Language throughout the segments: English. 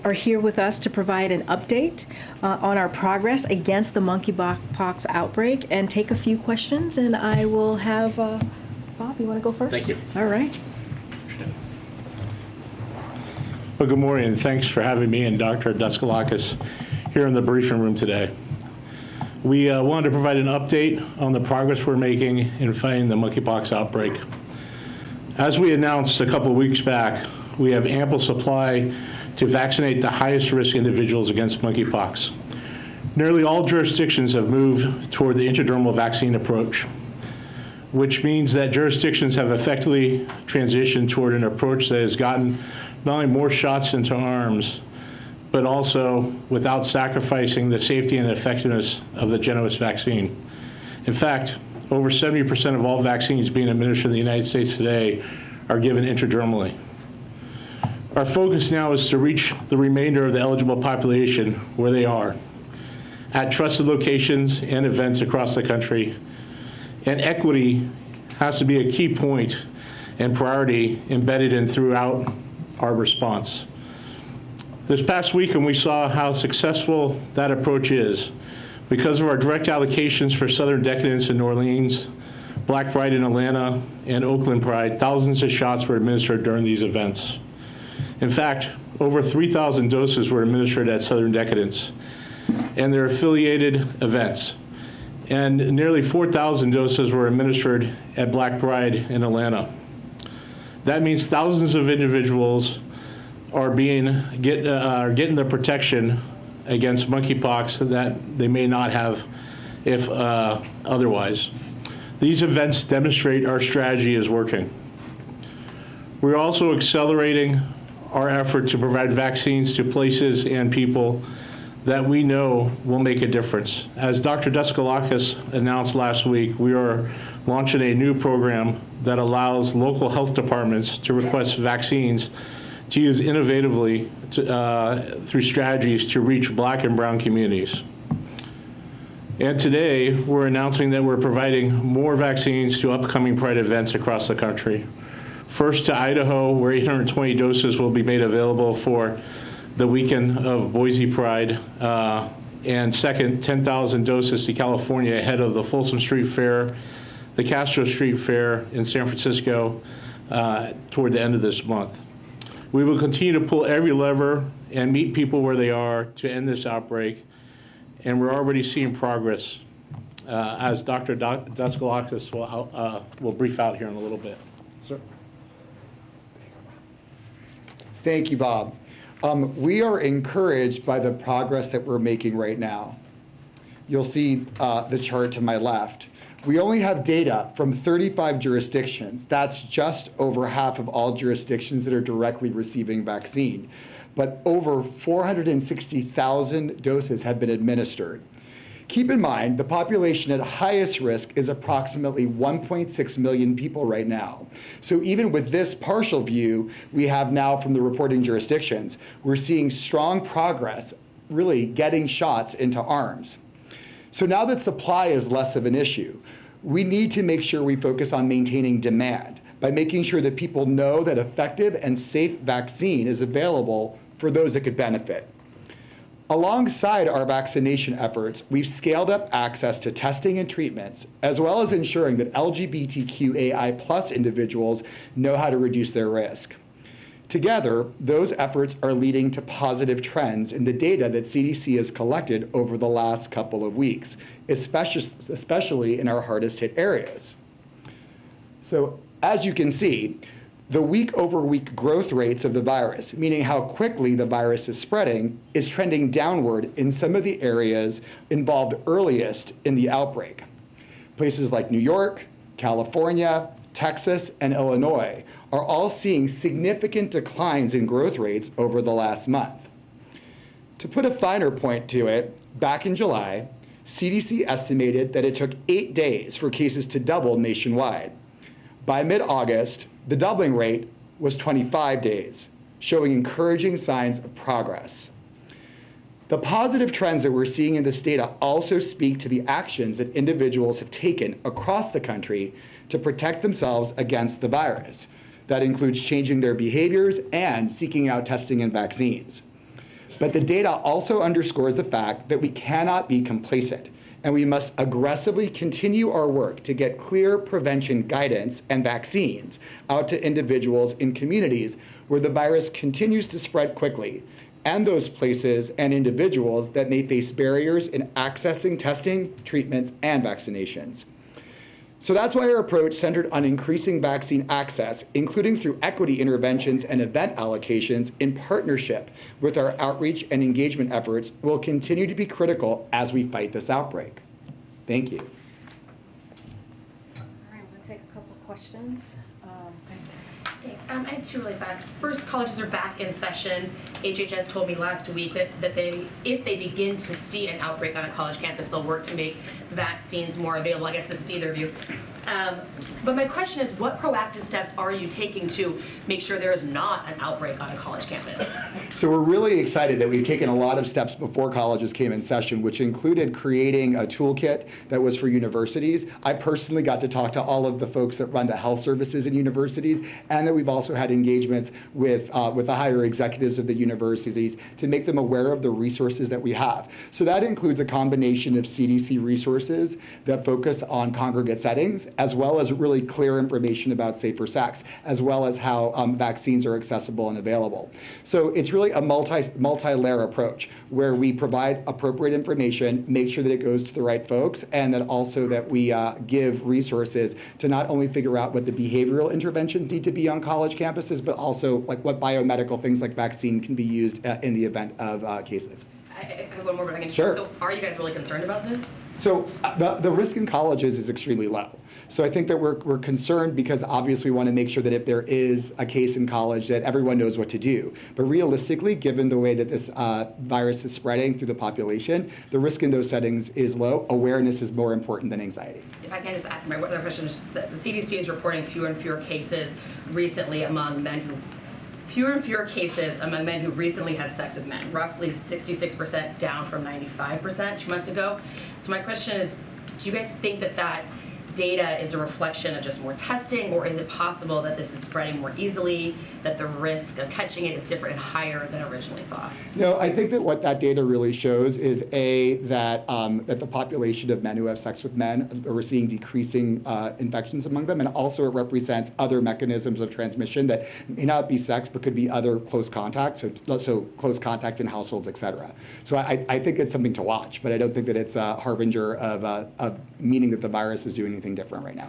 are here with us to provide an update on our progress against the monkeypox outbreak and take a few questions. And I will have Bob, you want to go first? Thank you. All right. Well, good morning, and thanks for having me and Dr. Daskalakis here in the briefing room today. We wanted to provide an update on the progress we're making in fighting the monkeypox outbreak. As we announced a couple of weeks back, we have ample supply to vaccinate the highest risk individuals against monkeypox. Nearly all jurisdictions have moved toward the intradermal vaccine approach, which means that jurisdictions have effectively transitioned toward an approach that has gotten not only more shots into arms, but also without sacrificing the safety and effectiveness of the Genovis vaccine. In fact, over 70% of all vaccines being administered in the United States today are given intradermally. Our focus now is to reach the remainder of the eligible population where they are, at trusted locations and events across the country. And equity has to be a key point and priority embedded in throughout our response. This past weekend, we saw how successful that approach is. Because of our direct allocations for Southern Decadence in New Orleans, Black Pride in Atlanta, and Oakland Pride, thousands of shots were administered during these events. In fact, over 3,000 doses were administered at Southern Decadence and their affiliated events. And nearly 4,000 doses were administered at Black Pride in Atlanta. That means thousands of individuals are getting the protection against monkeypox that they may not have if otherwise. These events demonstrate our strategy is working. We're also accelerating our effort to provide vaccines to places and people that we know will make a difference. As Dr. Daskalakis announced last week, we are launching a new program that allows local health departments to request vaccines to use innovatively through strategies to reach Black and brown communities. And today, we're announcing that we're providing more vaccines to upcoming Pride events across the country. First to Idaho, where 820 doses will be made available for the weekend of Boise Pride, and second, 10,000 doses to California ahead of the Folsom Street Fair, the Castro Street Fair in San Francisco toward the end of this month. We will continue to pull every lever and meet people where they are to end this outbreak, and we're already seeing progress, as Dr. Daskalakis will brief out here in a little bit. Sir. Thank you, Bob. We are encouraged by the progress that we're making right now. You'll see the chart to my left. We only have data from 35 jurisdictions. That's just over half of all jurisdictions that are directly receiving vaccine. But over 460,000 doses have been administered. Keep in mind, the population at highest risk is approximately 1.6 million people right now. So even with this partial view we have now from the reporting jurisdictions, we're seeing strong progress really getting shots into arms. So now that supply is less of an issue, we need to make sure we focus on maintaining demand by making sure that people know that effective and safe vaccine is available for those that could benefit. Alongside our vaccination efforts, we've scaled up access to testing and treatments, as well as ensuring that LGBTQAI+ individuals know how to reduce their risk. Together, those efforts are leading to positive trends in the data that CDC has collected over the last couple of weeks, especially in our hardest hit areas. So as you can see, the week-over-week growth rates of the virus, meaning how quickly the virus is spreading, is trending downward in some of the areas involved earliest in the outbreak. Places like New York, California, Texas, and Illinois are all seeing significant declines in growth rates over the last month. To put a finer point to it, back in July, CDC estimated that it took 8 days for cases to double nationwide. By mid-August, the doubling rate was 25 days, showing encouraging signs of progress. The positive trends that we're seeing in this data also speak to the actions that individuals have taken across the country to protect themselves against the virus. That includes changing their behaviors and seeking out testing and vaccines. But the data also underscores the fact that we cannot be complacent, and we must aggressively continue our work to get clear prevention guidance and vaccines out to individuals in communities where the virus continues to spread quickly, and those places and individuals that may face barriers in accessing testing, treatments, and vaccinations. So that's why our approach centered on increasing vaccine access, including through equity interventions and event allocations in partnership with our outreach and engagement efforts, will continue to be critical as we fight this outbreak. Thank you. All right, I'm going to take a couple of questions. Thanks. I had two really fast. First, colleges are back in session. HHS told me last week that if they begin to see an outbreak on a college campus, they'll work to make vaccines more available. I guess this is to either of you. But my question is, what proactive steps are you taking to make sure there is not an outbreak on a college campus? So we're really excited that we've taken a lot of steps before colleges came in session, which included creating a toolkit that was for universities. I personally got to talk to all of the folks that run the health services in universities, and that we've also had engagements with the higher executives of the universities to make them aware of the resources that we have. So that includes a combination of CDC resources that focus on congregate settings, as well as really clear information about safer sex, as well as how vaccines are accessible and available. So it's really a multi-layer approach where we provide appropriate information, make sure that it goes to the right folks, and then also that we give resources to not only figure out what the behavioral interventions need to be on college campuses, but also like what biomedical things like vaccine can be used in the event of cases. I have one more, but I can. Sure. So are you guys really concerned about this? So the risk in colleges is extremely low. So I think that we're concerned because obviously we want to make sure that if there is a case in college that everyone knows what to do. But realistically, given the way that this virus is spreading through the population, the risk in those settings is low. Awareness is more important than anxiety. If I can just ask my other question, is that the CDC is reporting fewer and fewer cases recently among men who recently had sex with men, roughly 66% down from 95% 2 months ago. So my question is, do you guys think that that data is a reflection of just more testing, or is it possible that this is spreading more easily, that the risk of catching it is different and higher than originally thought? No, I think that what that data really shows is that the population of men who have sex with men, we're seeing decreasing infections among them, and also it represents other mechanisms of transmission that may not be sex, but could be other close contact, so close contact in households, et cetera. So I think it's something to watch, but I don't think that it's a harbinger of meaning that the virus is doing anything different right now.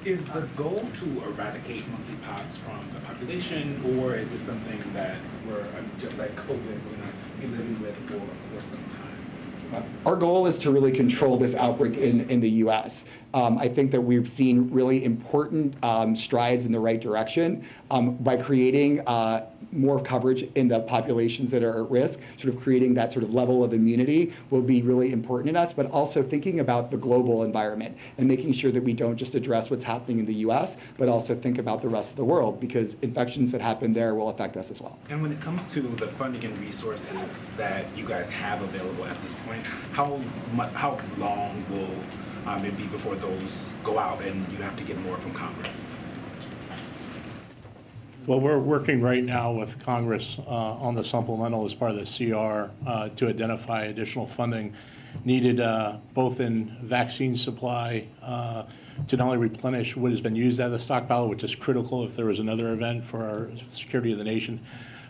Is the goal to eradicate monkeypox from the population, or is this something that we're just like COVID, we're going to be living with for some time? Our goal is to really control this outbreak in the U.S. I think that we've seen really important strides in the right direction by creating more coverage in the populations that are at risk. Sort of creating that sort of level of immunity will be really important in us, but also thinking about the global environment and making sure that we don't just address what's happening in the U.S., but also think about the rest of the world, because infections that happen there will affect us as well. And when it comes to the funding and resources that you guys have available at this point, how long will it be before those go out and you have to get more from Congress? Well, we're working right now with Congress on the supplemental as part of the CR to identify additional funding needed both in vaccine supply to not only replenish what has been used out of the stockpile, which is critical if there was another event for our security of the nation,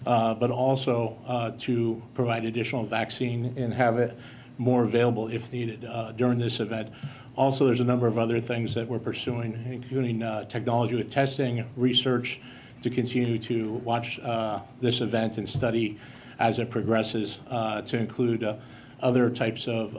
but also to provide additional vaccine and have it more available if needed during this event. Also, there's a number of other things that we're pursuing, including technology with testing, research, to continue to watch this event and study as it progresses, to include other types of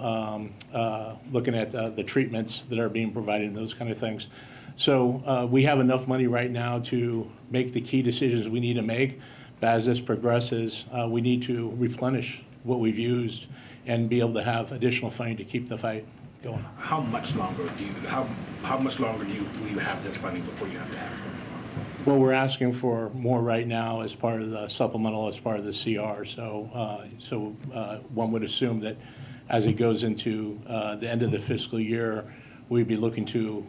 looking at the treatments that are being provided and those kind of things. So we have enough money right now to make the key decisions we need to make. But as this progresses, we need to replenish what we've used and be able to have additional funding to keep the fight going. How much longer will you have this funding before you have to ask for more? Well, we're asking for more right now as part of the supplemental, as part of the CR. So one would assume that as it goes into the end of the fiscal year, we'd be looking to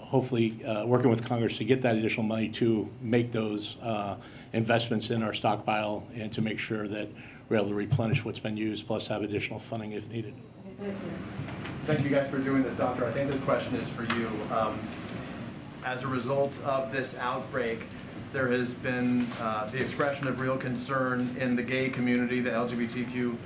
hopefully working with Congress to get that additional money to make those investments in our stockpile and to make sure that we're able to replenish what's been used, plus have additional funding if needed. Thank you guys for doing this, Doctor. I think this question is for you. As a result of this outbreak, there has been the expression of real concern in the gay community, the LGBTQ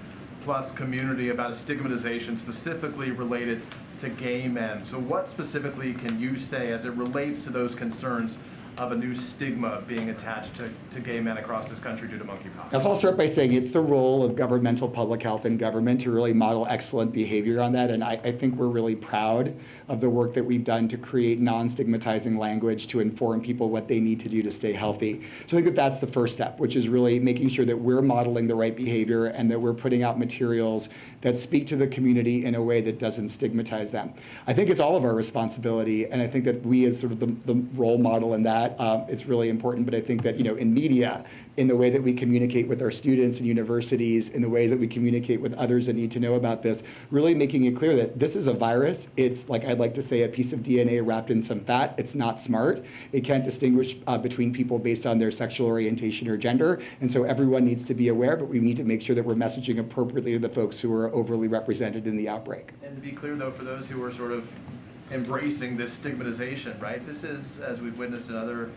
plus community, about a stigmatization specifically related to gay men. So what specifically can you say as it relates to those concerns of a new stigma being attached to gay men across this country due to monkeypox? So I'll start by saying it's the role of governmental public health and government to really model excellent behavior on that. And I think we're really proud of the work that we've done to create non-stigmatizing language to inform people what they need to do to stay healthy. So I think that that's the first step, which is really making sure that we're modeling the right behavior and that we're putting out materials that speak to the community in a way that doesn't stigmatize them. I think it's all of our responsibility, and I think that we as sort of the role model in that, it's really important. But I think that, in media, in the way that we communicate with our students and universities, in the ways that we communicate with others that need to know about this, really making it clear that this is a virus. It's, like I'd like to say, a piece of DNA wrapped in some fat. It's not smart. It can't distinguish between people based on their sexual orientation or gender. And so everyone needs to be aware, but we need to make sure that we're messaging appropriately to the folks who are overly represented in the outbreak. And to be clear, though, for those who are sort of embracing this stigmatization, right? This is, as we've witnessed in other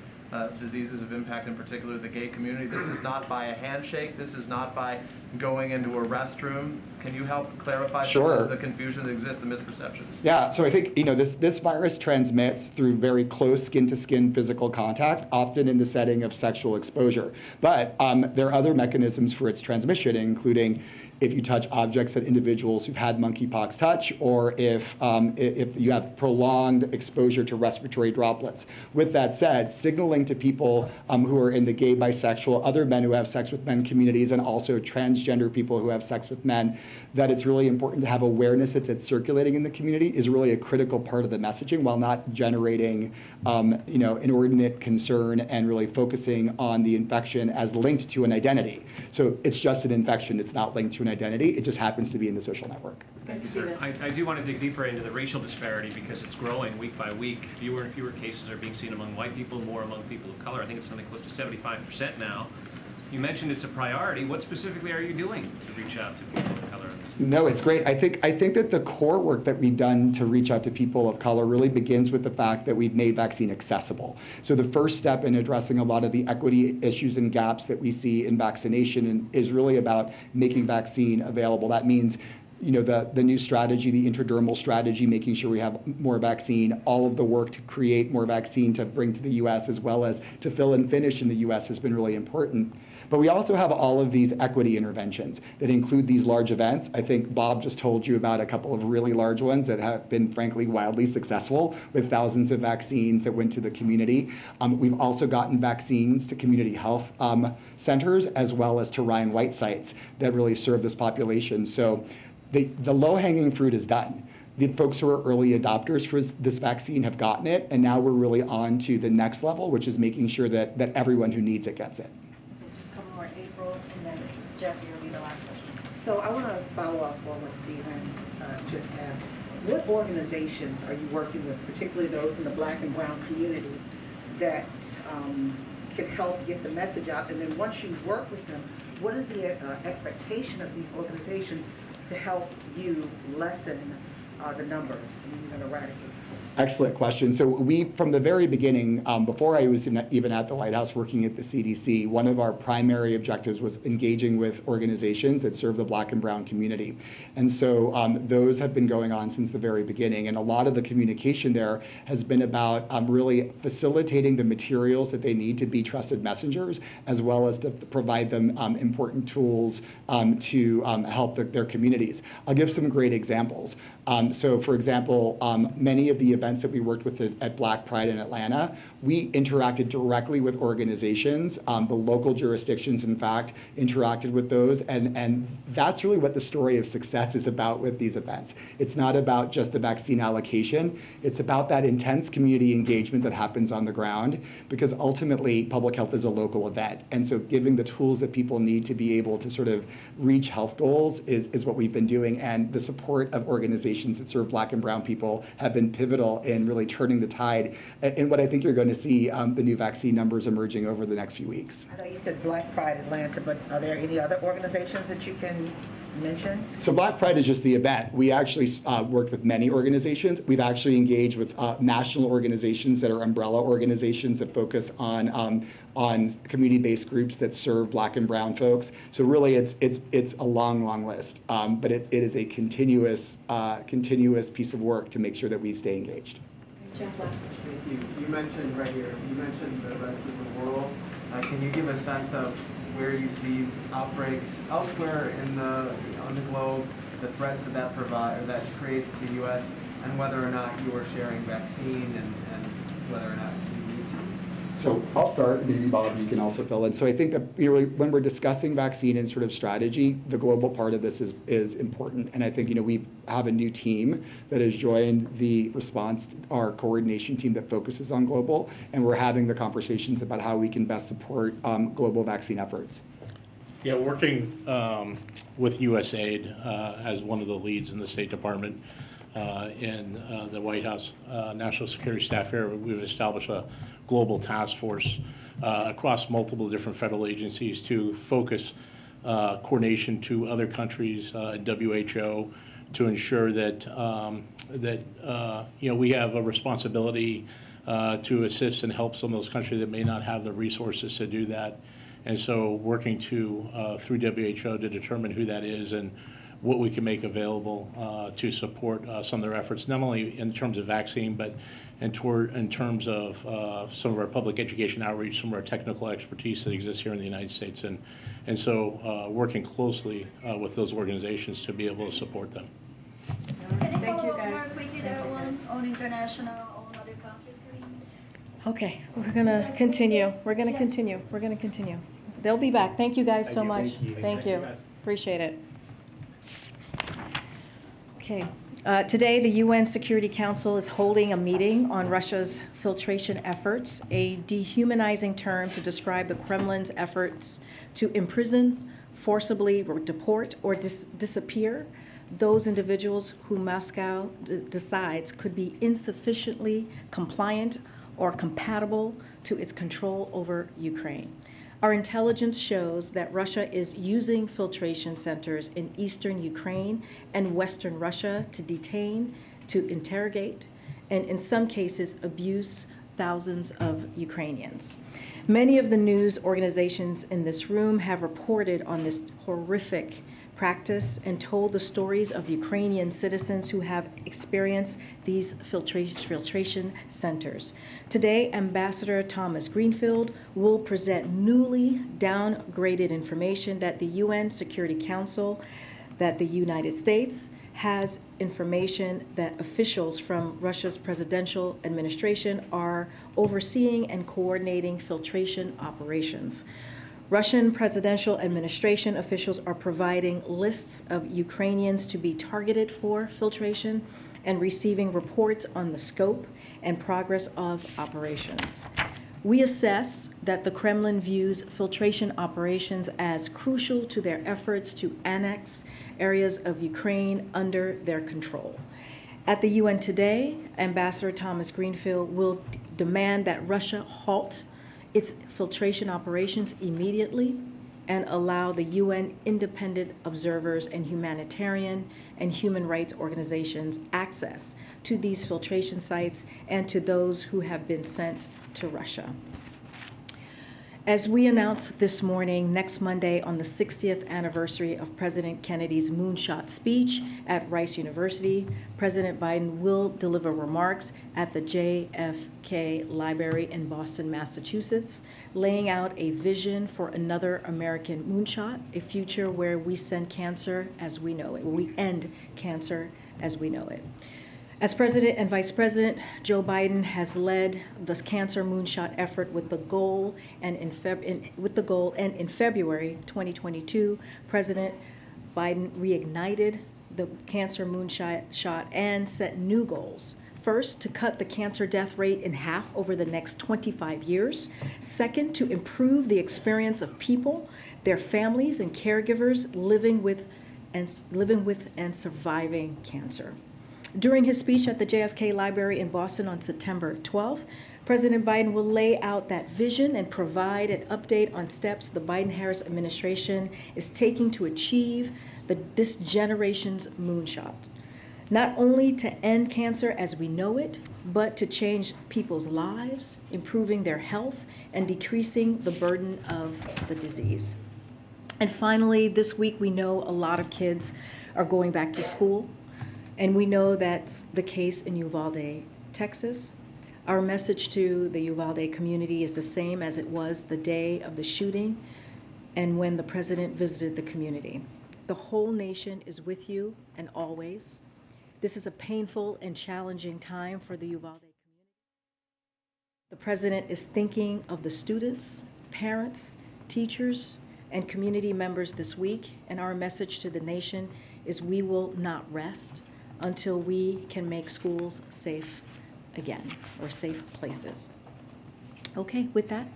diseases of impact, in particular the gay community, this is not by a handshake. This is not by going into a restroom. Can you help clarify some of the confusion that exists, the misperceptions? Yeah, so I think, this virus transmits through very close skin-to-skin physical contact, often in the setting of sexual exposure. But there are other mechanisms for its transmission, including if you touch objects that individuals who've had monkeypox touch, or if you have prolonged exposure to respiratory droplets. With that said, signaling to people who are in the gay, bisexual, other men who have sex with men communities, and also transgender people who have sex with men, that it's really important to have awareness that it's circulating in the community is really a critical part of the messaging, while not generating inordinate concern and really focusing on the infection as linked to an identity. So it's just an infection. It's not linked to an identity. It just happens to be in the social network. Thank you, sir. I do want to dig deeper into the racial disparity because it's growing week by week. Fewer and fewer cases are being seen among white people, more among people of color. I think it's something close to 75% now. You mentioned it's a priority. What specifically are you doing to reach out to people of color? No, it's great. I think that the core work that we've done to reach out to people of color really begins with the fact that we've made vaccine accessible. So the first step in addressing a lot of the equity issues and gaps that we see in vaccination is really about making vaccine available. That means the new strategy, the intradermal strategy, making sure we have more vaccine, all of the work to create more vaccine to bring to the U.S. as well as to fill and finish in the U.S. has been really important. But we also have all of these equity interventions that include these large events. I think Bob just told you about a couple of really large ones that have been, frankly, wildly successful with thousands of vaccines that went to the community. We've also gotten vaccines to community health centers as well as to Ryan White sites that really serve this population. So the low-hanging fruit is done. The folks who are early adopters for this vaccine have gotten it, and now we're really on to the next level, which is making sure that everyone who needs it gets it. Just come more April, and then Jeffrey will be the last question. So I want to follow up on what Stephen just asked. What organizations are you working with, particularly those in the Black and brown community, that can help get the message out? And then once you work with them, what is the expectation of these organizations to help you lessen the numbers and even eradicate? Excellent question. So we, from the very beginning, before I was even at the White House working at the CDC, one of our primary objectives was engaging with organizations that serve the Black and brown community. And so those have been going on since the very beginning. And a lot of the communication there has been about really facilitating the materials that they need to be trusted messengers, as well as to provide them important tools to help their communities. I'll give some great examples. So for example, many of the events that we worked with at Black Pride in Atlanta, we interacted directly with organizations. The local jurisdictions, in fact, interacted with those. And that's really what the story of success is about with these events. It's not about just the vaccine allocation. It's about that intense community engagement that happens on the ground, because ultimately public health is a local event. And so giving the tools that people need to be able to sort of reach health goals is what we've been doing. And the support of organizations that serve Black and brown people have been pivotal in really turning the tide. And what I think you're going to see the new vaccine numbers emerging over the next few weeks. I know you said Black Pride Atlanta, but are there any other organizations that you can mention? So Black Pride is just the event. We actually worked with many organizations. We've actually engaged with national organizations that are umbrella organizations that focus on community-based groups that serve Black and brown folks. So really, it's a long list, but it is a continuous piece of work to make sure that we stay engaged. Thank you. You mentioned right here. You mentioned the rest of the world. Can you give a sense of where you see outbreaks elsewhere on the globe, the threats that provide or that creates to the U.S., and whether or not you are sharing vaccine and whether or not you need to? So I'll start, maybe Bob, you can also fill in. So I think that when we're discussing vaccine and sort of strategy, the global part of this is important. And I think we have a new team that has joined the response, our coordination team that focuses on global, and we're having the conversations about how we can best support global vaccine efforts. Yeah, working with USAID as one of the leads in the State Department in the White House National Security Staff area, we've established a global task force across multiple different federal agencies to focus coordination to other countries, WHO, to ensure that we have a responsibility to assist and help some of those countries that may not have the resources to do that. And so working through WHO to determine who that is and what we can make available to support some of their efforts, not only in terms of vaccine, but in terms of some of our public education outreach, some of our technical expertise that exists here in the United States, and so working closely with those organizations to be able to support them. Can I follow up more quickly that one on international, on other countries, Karine? Okay, we're going to continue. We're going to continue. They'll be back. Thank you guys so much. Thank you. Appreciate it. Okay. Today, the UN Security Council is holding a meeting on Russia's filtration efforts, a dehumanizing term to describe the Kremlin's efforts to imprison, forcibly deport, or disappear those individuals who Moscow decides could be insufficiently compliant or compatible to its control over Ukraine. Our intelligence shows that Russia is using filtration centers in eastern Ukraine and western Russia to detain, to interrogate, and in some cases abuse thousands of Ukrainians. Many of the news organizations in this room have reported on this horrific practice and told the stories of Ukrainian citizens who have experienced these filtration centers. Today, Ambassador Thomas Greenfield will present newly downgraded information that the UN Security Council, that the United States has information that officials from Russia's presidential administration are overseeing and coordinating filtration operations. Russian presidential administration officials are providing lists of Ukrainians to be targeted for filtration and receiving reports on the scope and progress of operations. We assess that the Kremlin views filtration operations as crucial to their efforts to annex areas of Ukraine under their control. At the UN today, Ambassador Thomas Greenfield will demand that Russia halt its filtration operations immediately and allow the UN independent observers and humanitarian and human rights organizations access to these filtration sites and to those who have been sent to Russia. As we announced this morning, next Monday on the 60th anniversary of President Kennedy's moonshot speech at Rice University, President Biden will deliver remarks at the JFK Library in Boston, Massachusetts, laying out a vision for another American moonshot, a future where we end cancer as we know it, As President and Vice President, Joe Biden has led the cancer moonshot effort with the goal, and in February 2022, President Biden reignited the cancer moonshot and set new goals. First, to cut the cancer death rate in half over the next 25 years. Second, to improve the experience of people, their families, and caregivers living with and surviving cancer. During his speech at the JFK Library in Boston on September 12th, President Biden will lay out that vision and provide an update on steps the Biden-Harris administration is taking to achieve this generation's moonshot. Not only to end cancer as we know it, but to change people's lives, improving their health, and decreasing the burden of the disease. And finally, this week we know a lot of kids are going back to school, and we know that's the case in Uvalde, Texas. Our message to the Uvalde community is the same as it was the day of the shooting and when the president visited the community. The whole nation is with you and always. This is a painful and challenging time for the Uvalde community. The president is thinking of the students, parents, teachers, and community members this week, and our message to the nation is we will not rest until we can make schools safe again, or safe places. Okay, with that,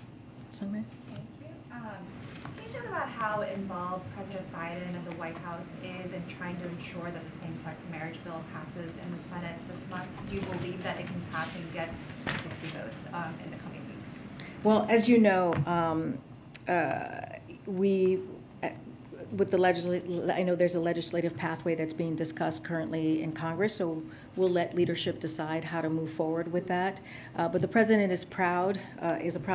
Summer. Thank you. Can you talk about how involved President Biden and the White House is in trying to ensure that the same-sex marriage bill passes in the Senate this month? Do you believe that it can pass and get 60 votes in the coming weeks? Well, as you know, with the I know there's a legislative pathway that's being discussed currently in Congress, so we'll let leadership decide how to move forward with that. But the president is a proud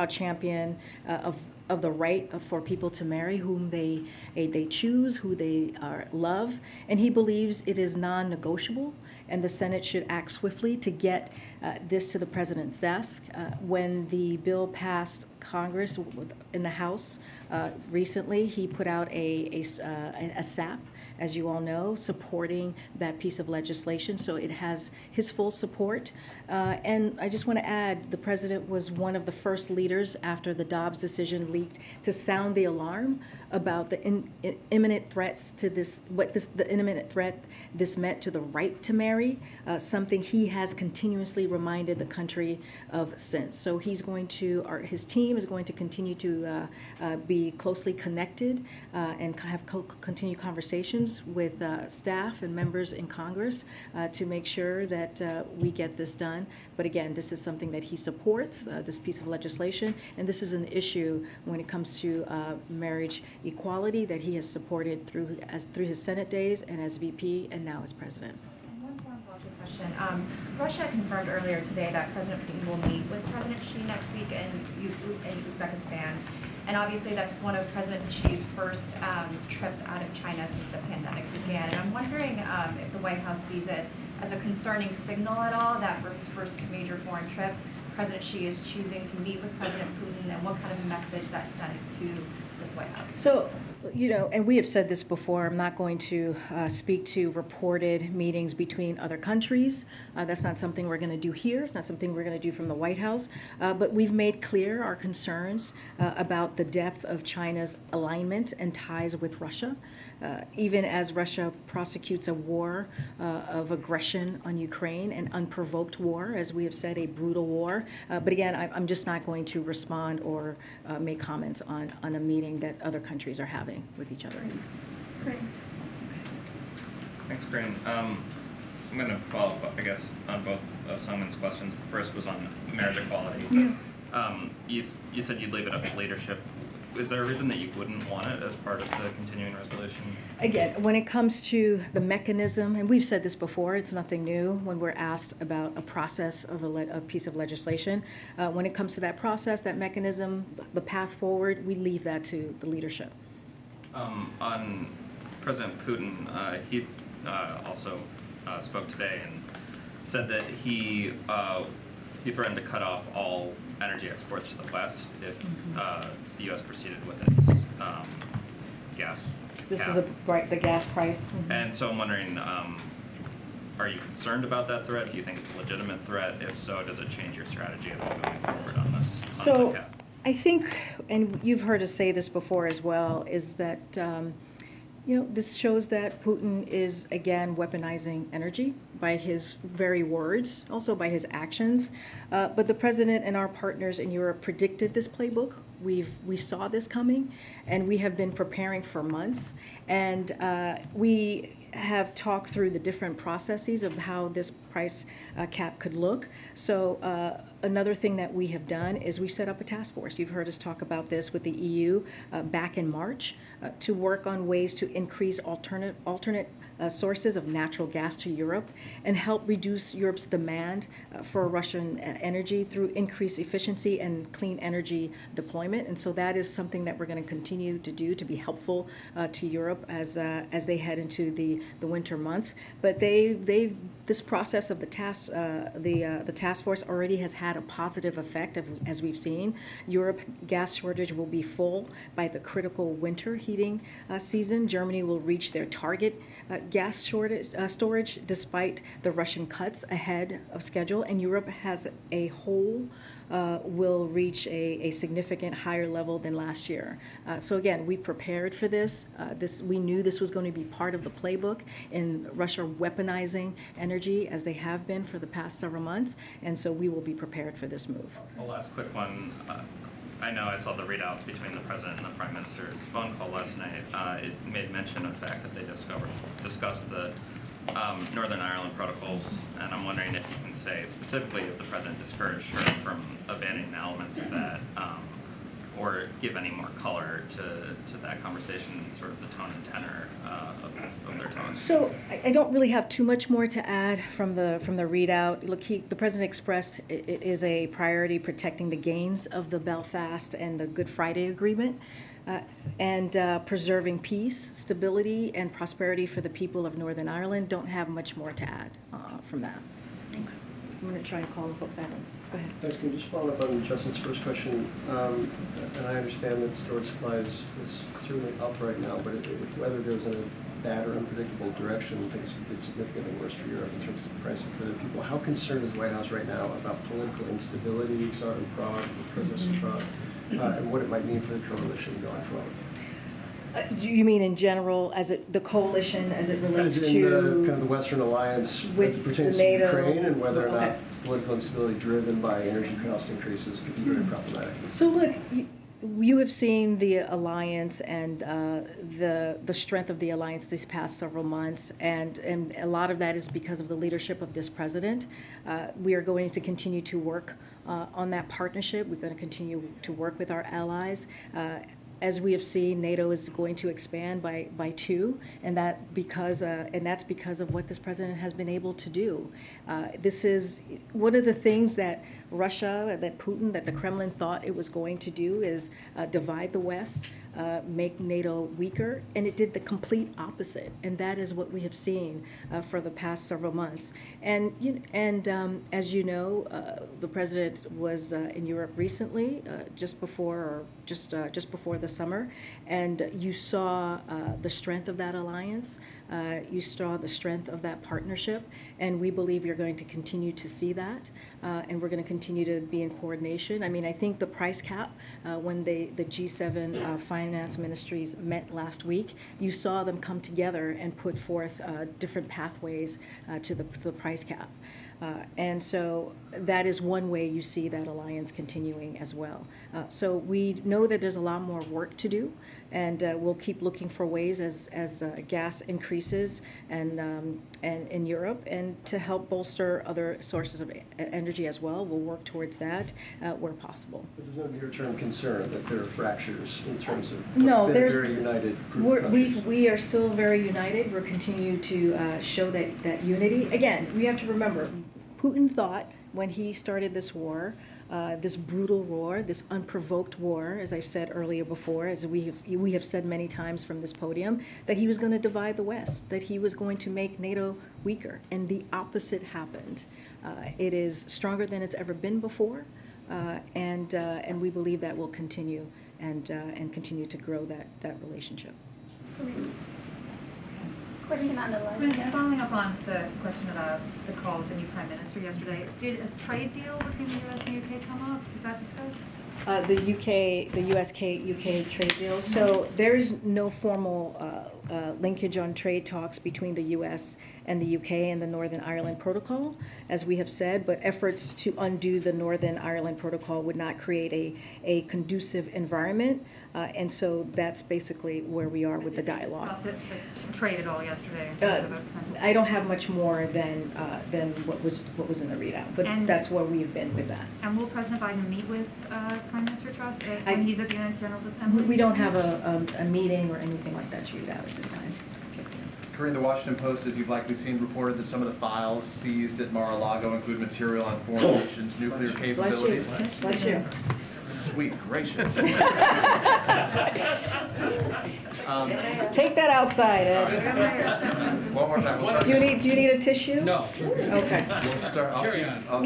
champion of the right for people to marry whom they choose, who they love, and he believes it is non-negotiable, and the Senate should act swiftly to get this to the president's desk. When the bill passed Congress in the House recently, he put out a SAP, as you all know, supporting that piece of legislation. So it has his full support. And I just want to add, the president was one of the first leaders after the Dobbs decision leaked to sound the alarm about the imminent threats to the imminent threat this meant to the right to marry, something he has continuously reminded the country of since. So his team is going to continue to be closely connected and have continued conversations with staff and members in Congress to make sure that we get this done. But again, this is something that he supports, this piece of legislation, and this is an issue when it comes to marriage equality that he has supported through his Senate days and as VP and now as president. And one foreign policy question. Russia confirmed earlier today that President Putin will meet with President Xi next week in Uzbekistan. And obviously that's one of President Xi's first trips out of China since the pandemic began. And I'm wondering if the White House sees it as a concerning signal at all that for his first major foreign trip, President Xi is choosing to meet with President Putin, and what kind of message that sends to this White House? So, and we have said this before, I'm not going to speak to reported meetings between other countries. That's not something we're going to do here. It's not something we're going to do from the White House. But we've made clear our concerns about the depth of China's alignment and ties with Russia. Even as Russia prosecutes a war of aggression on Ukraine, an unprovoked war, as we have said, a brutal war. But again, I'm just not going to respond or make comments on a meeting that other countries are having with each other. Great. Thanks, Karine. I'm going to follow up, I guess, on both of Sungmin's questions. The first was on marriage equality. Yeah. You said you'd leave it up to leadership. Is there a reason that you wouldn't want it as part of the continuing resolution? Again, when it comes to the mechanism, and we've said this before, it's nothing new when we're asked about a process of a piece of legislation. When it comes to that process, that mechanism, the path forward, we leave that to the leadership. On President Putin, he also spoke today and said that he threatened to cut off all energy exports to the West if the U.S. proceeded with its gas This cap. is the gas price. And so I'm wondering, are you concerned about that threat? Do you think it's a legitimate threat? If so, does it change your strategy at all going forward on this? On the cap? I think, and you've heard us say this before as well, is that this shows that Putin is again weaponizing energy by his very words, also by his actions. But the president and our partners in Europe predicted this playbook. We saw this coming, and we have been preparing for months. And we have talked through the different processes of how this price cap could look. So another thing that we have done is we've set up a task force. You've heard us talk about this with the EU back in March to work on ways to increase alternate sources of natural gas to Europe and help reduce Europe's demand for Russian energy through increased efficiency and clean energy deployment. And so that is something that we're going to continue to do to be helpful to Europe as they head into the winter months. But this process of the task force already has had a positive effect as we've seen. Europe gas shortage will be full by the critical winter heating season. Germany will reach their target gas storage despite the Russian cuts ahead of schedule, and Europe as a whole will reach a significant higher level than last year. So again, we prepared for this. We knew this was going to be part of the playbook in Russia weaponizing energy as they have been for the past several months, and so we will be prepared for this move. A last quick one. I know I saw the readout between the President and the Prime Minister's phone call last night. It made mention of the fact that they discussed the Northern Ireland protocols, and I'm wondering if you can say specifically if the President discouraged her from abandoning elements of that, or give any more color to that conversation, sort of the tone and tenor of their tone. So I don't really have too much more to add from the readout. Look, the President expressed it is a priority protecting the gains of the Belfast and the Good Friday Agreement, and preserving peace, stability, and prosperity for the people of Northern Ireland. Don't have much more to add from that. Okay. I'm going to try and call the folks out. Go ahead. Thanks. Can you just follow up on Justin's first question? And I understand that storage supply is certainly up right now, but if whether goes in a bad or unpredictable direction, things could get significantly worse for Europe in terms of pricing for the people. How concerned is the White House right now about political instability we saw in Prague, the protests in Prague, and what it might mean for the coalition going forward? Do you mean in general, the coalition as it relates as in to kind of the Western alliance as it pertains to Ukraine, and whether or not political instability driven by energy cost increases could be very problematic? So look, you have seen the alliance and the strength of the alliance these past several months, and a lot of that is because of the leadership of this president. We are going to continue to work on that partnership. We're going to continue to work with our allies. As we have seen, NATO is going to expand by 2, and that's because of what this president has been able to do. This is one of the things that Russia, that Putin, that the Kremlin thought it was going to do is divide the West, make NATO weaker, and it did the complete opposite. And that is what we have seen for the past several months. And as you know, the president was in Europe recently, just before the summer, and you saw the strength of that alliance. You saw the strength of that partnership, and we believe you're going to continue to see that, and we're going to continue to be in coordination. I mean, I think the price cap, when the G7 finance ministries met last week, you saw them come together and put forth different pathways to the price cap. And so that is one way you see that alliance continuing as well. So we know that there's a lot more work to do, and we'll keep looking for ways as gas increases and in Europe, and to help bolster other sources of energy as well. We'll work towards that where possible. But there's no near-term concern that there are fractures in terms of there's very united group of countries. We are still very united. We're continuing to show that unity. Again, we have to remember, Putin thought when he started this war, this brutal war, this unprovoked war, as I've said earlier before, as we have said many times from this podium, that he was going to divide the West, that he was going to make NATO weaker, and the opposite happened. It is stronger than it's ever been before, and we believe that will continue and continue to grow that relationship. Question on the line. Following up on the question about the call with the new Prime Minister yesterday, did a trade deal between the U.S. and the UK come up? Was that discussed? The US-UK trade deal. So there is no formal linkage on trade talks between the US and the UK and the Northern Ireland Protocol, as we have said, but efforts to undo the Northern Ireland Protocol would not create a conducive environment, and so that's basically where we are with the dialogue. Trade at all yesterday? I don't have much more than what was in the readout, but that's where we've been with that. And will President Biden meet with Prime Minister Truss when he's at the General Assembly? We don't have a meeting or anything like that to read out at this time. Karine, the Washington Post, as you've likely seen, reported that some of the files seized at Mar-a-Lago include material on foreign nations' nuclear capabilities. Bless you. Sweet gracious. Take that outside, Ed. One more time. Do you need a tissue? No. Okay. We'll start. I'll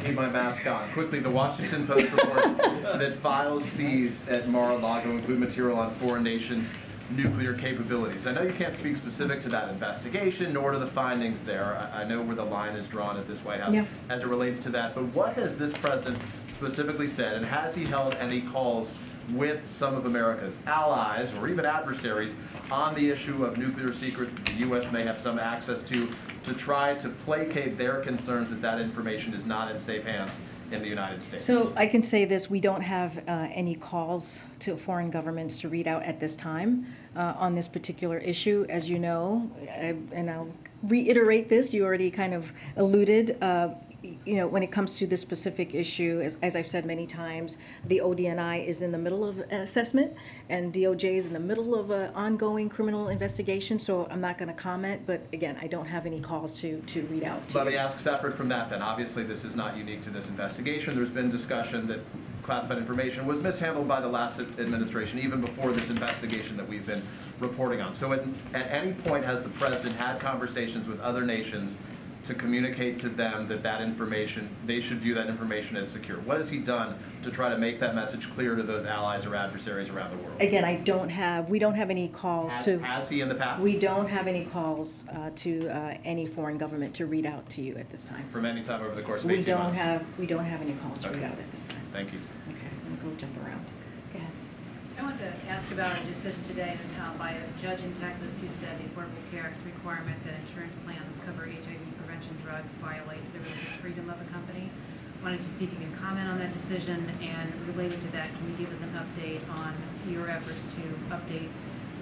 keep my mask on. Quickly, the Washington Post reports that files seized at Mar-a-Lago include material on foreign nations' nuclear capabilities. I know you can't speak specific to that investigation, nor to the findings there. I know where the line is drawn at this White House as it relates to that. But what has this president specifically said, and has he held any calls with some of America's allies or even adversaries on the issue of nuclear secrets that the U.S. may have some access to try to placate their concerns that that information is not in safe hands in the United States? So I can say this, we don't have any calls to foreign governments to read out at this time on this particular issue. As you know, and I'll reiterate this, you already kind of alluded, when it comes to this specific issue, as I've said many times, the ODNI is in the middle of assessment and DOJ is in the middle of an ongoing criminal investigation, so I'm not going to comment, but again, I don't have any calls to read out. Let me ask separate from that then. Obviously, this is not unique to this investigation. There's been discussion that classified information was mishandled by the last administration, even before this investigation that we've been reporting on. So at any point has the president had conversations with other nations to communicate to them that information, they should view that information as secure? What has he done to try to make that message clear to those allies or adversaries around the world? Again, we don't have any calls Has he in the past? We don't have any calls to any foreign government to read out to you at this time. From any time over the course of 18 months? We don't have any calls to read out at this time. Thank you. Okay, I'm going to go jump around. Go ahead. I want to ask about a decision today by a judge in Texas who said the Affordable Care Act's requirement that insurance plans cover HIV prevention drugs violates the religious freedom of a company. Wanted to see if you can comment on that decision, and related to that, can you give us an update on your efforts to update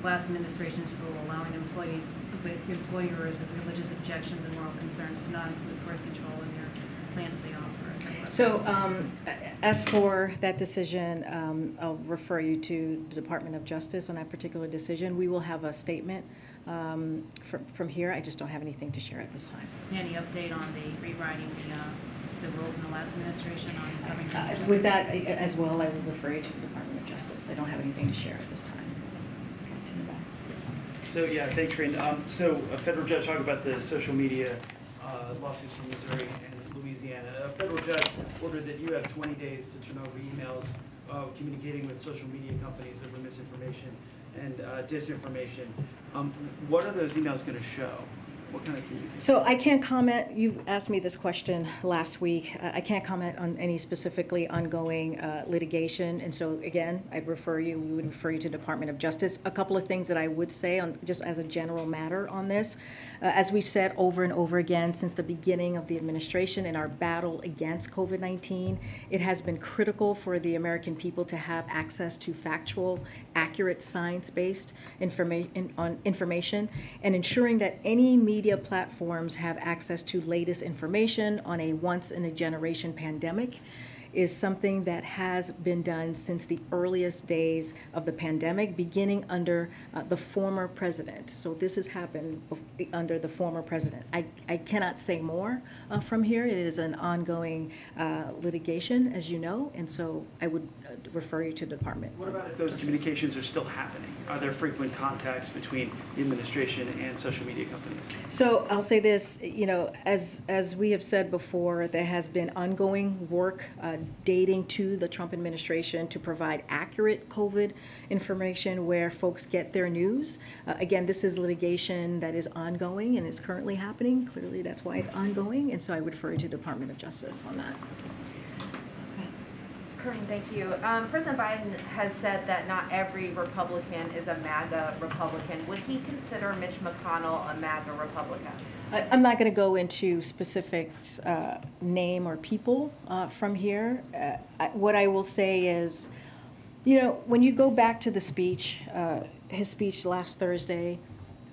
the last administration's rule allowing employers with religious objections and moral concerns to not include birth control in their plans that they offer? So as for that decision, I'll refer you to the Department of Justice on that particular decision. We will have a statement from here. I just don't have anything to share at this time. Any update on the rewriting the rule from the last administration on covering with that as well, I will refer you to the Department of Justice. I don't have anything to share at this time. So yeah, thanks, Karine. So a federal judge talked about the social media lawsuits from Missouri and Louisiana. A federal judge ordered that you have 20 days to turn over emails communicating with social media companies over misinformation and disinformation. What are those emails going to show? What kind of communication? So I can't comment. You've asked me this question last week. I can't comment on any specifically ongoing litigation. And so again, we would refer you to Department of Justice. A couple of things that I would say on just as a general matter on this. As we've said over and over again since the beginning of the administration in our battle against COVID-19, it has been critical for the American people to have access to factual, accurate, science-based information, and ensuring that any media platforms have access to latest information on a once-in-a-generation pandemic is something that has been done since the earliest days of the pandemic, beginning under the former president. So this has happened under the former president. I cannot say more from here. It is an ongoing litigation, as you know, and so I would refer you to the department. What about if those communications are still happening? Are there frequent contacts between the administration and social media companies? So I'll say this, as we have said before, there has been ongoing work dating to the Trump administration to provide accurate COVID information where folks get their news. Again, this is litigation that is ongoing and is currently happening. Clearly, that's why it's ongoing, and so I would refer you to the Department of Justice on that. Karine, thank you. President Biden has said that not every Republican is a MAGA Republican. Would he consider Mitch McConnell a MAGA Republican? I'm not going to go into specifics, name or people from here. What I will say is, you know, when you go back to the speech, his speech last Thursday,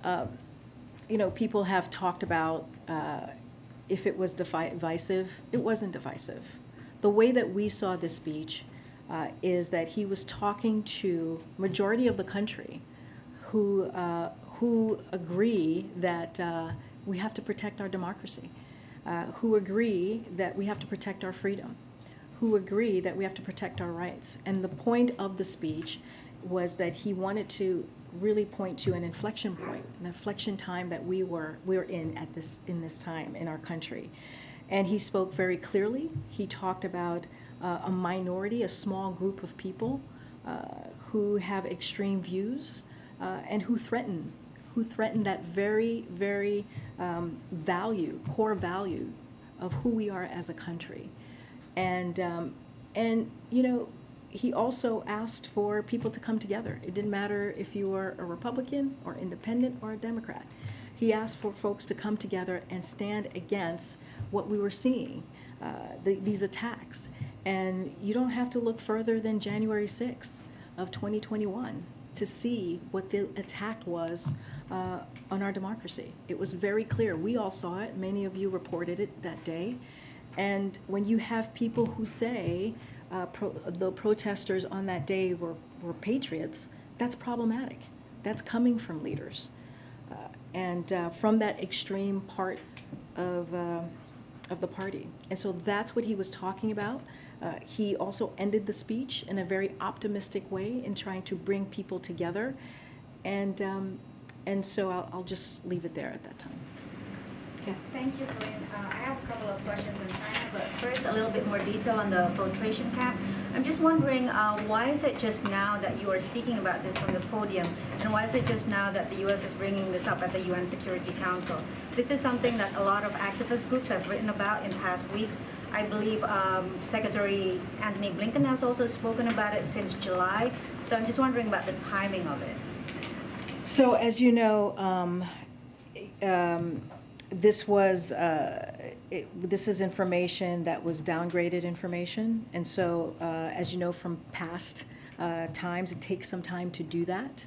you know, people have talked about if it was divisive. It wasn't divisive. The way that we saw this speech is that he was talking to majority of the country who agree that we have to protect our democracy, who agree that we have to protect our freedom, who agree that we have to protect our rights. And the point of the speech was that he wanted to really point to an inflection point, an inflection time that we're in this time in our country. And he spoke very clearly. He talked about a minority, a small group of people who have extreme views and who threaten that very, very core value of who we are as a country. And you know, he also asked for people to come together. It didn't matter if you were a Republican or independent or a Democrat. He asked for folks to come together and stand against what we were seeing, these attacks. And you don't have to look further than January 6th of 2021 to see what the attack was on our democracy. It was very clear. We all saw it. Many of you reported it that day. And when you have people who say the protesters on that day were patriots, that's problematic. That's coming from leaders. And from that extreme part of the party. And so that's what he was talking about. He also ended the speech in a very optimistic way in trying to bring people together. And so I'll just leave it there at that time. Okay. Thank you, Karine. I have a couple of questions on China, but first a little bit more detail on the filtration camp. I'm just wondering, why is it just now that you are speaking about this from the podium, and why is it just now that the U.S. is bringing this up at the UN Security Council? This is something that a lot of activist groups have written about in past weeks. I believe Secretary Anthony Blinken has also spoken about it since July. So I'm just wondering about the timing of it. So as you know, this is information that was downgraded information, and so as you know from past times, it takes some time to do that,